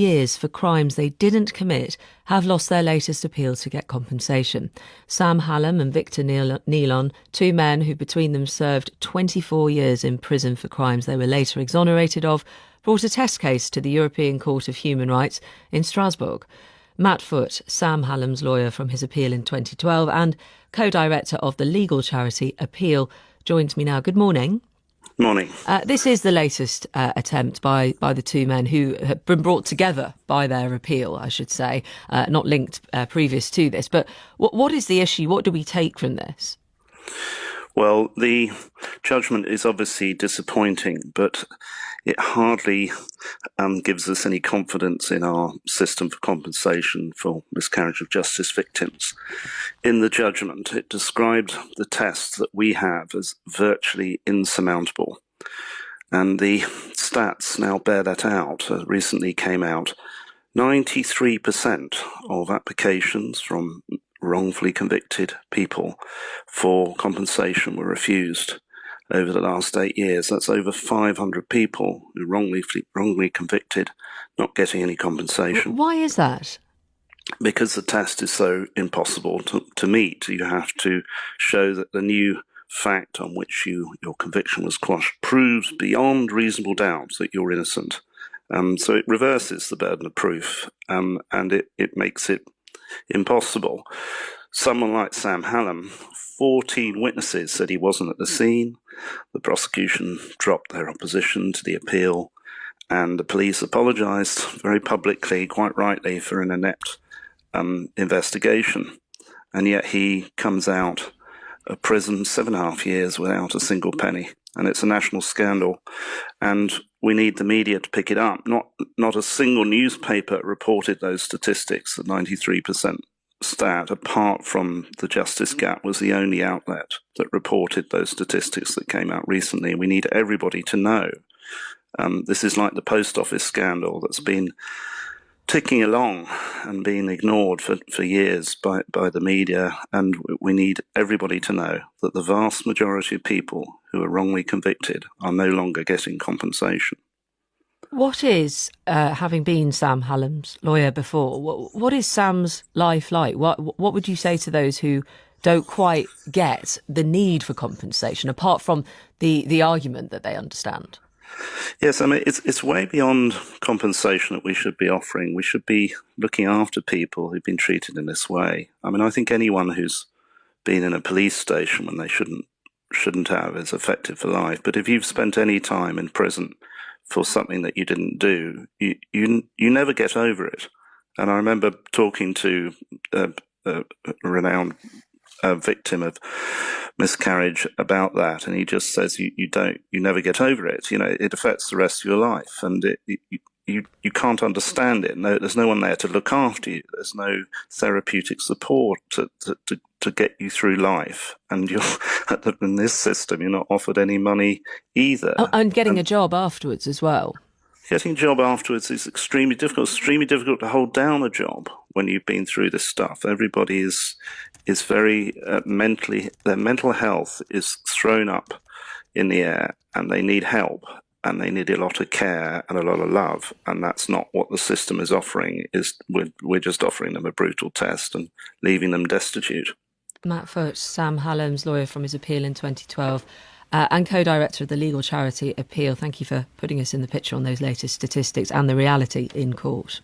years for crimes they didn't commit have lost their latest appeal to get compensation. Sam Hallam and Victor Nealon, two men who between them served 24 years in prison for crimes they were later exonerated of, brought a test case to the European Court of Human Rights in Strasbourg. Matt Foote, Sam Hallam's lawyer from his appeal in 2012 and co-director of the legal charity Appeal, joins me now. Good morning. Morning. This is the latest attempt by the two men who have been brought together by their appeal, I should say, not linked previous to this. But what is the issue? What do we take from this? Well, the judgment is obviously disappointing, but it hardly gives us any confidence in our system for compensation for miscarriage of justice victims. In the judgment, it described the test that we have as virtually insurmountable. And the stats now bear that out. Recently came out, 93% of applications from wrongfully convicted people for compensation were refused over the last 8 years. That's over 500 people who wrongly convicted, not getting any compensation. Why is that? Because the test is so impossible to meet. You have to show that the new fact on which your conviction was quashed proves beyond reasonable doubt that you're innocent. So it reverses the burden of proof, and it makes it impossible. Someone like Sam Hallam, 14 witnesses said he wasn't at the scene. The prosecution dropped their opposition to the appeal, and the police apologised very publicly, quite rightly, for an inept investigation. And yet he comes out of prison 7.5 years without a single penny. And it's a national scandal. And we need the media to pick it up. Not a single newspaper reported those statistics, the 93% stat, apart from the Justice Gap, was the only outlet that reported those statistics that came out recently. We need everybody to know. This is like the post office scandal that's been ticking along and being ignored for years by the media, and we need everybody to know that the vast majority of people who are wrongly convicted are no longer getting compensation. What is, having been Sam Hallam's lawyer before, what is Sam's life like? What would you say to those who don't quite get the need for compensation, apart from the argument that they understand? Yes, I mean, it's way beyond compensation that we should be offering. We should be looking after people who've been treated in this way. I mean, I think anyone who's been in a police station when they shouldn't have is affected for life. But if you've spent any time in prison for something that you didn't do, you never get over it. And I remember talking to a renowned victim of miscarriage about that, and he just says you never get over it. You know, it affects the rest of your life, and you can't understand it. No, there's no one there to look after you. There's no therapeutic support to get you through life, and in this system, you're not offered any money either. And getting a job afterwards as well. Getting a job afterwards is extremely difficult. It's extremely difficult to hold down a job when you've been through this stuff. Everybody is very their mental health is thrown up in the air, and they need help, and they need a lot of care and a lot of love, and that's not what the system is offering. We're just offering them a brutal test and leaving them destitute. Matt Foote, Sam Hallam's lawyer from his appeal in 2012, and co-director of the legal charity Appeal, thank you for putting us in the picture on those latest statistics and the reality in court.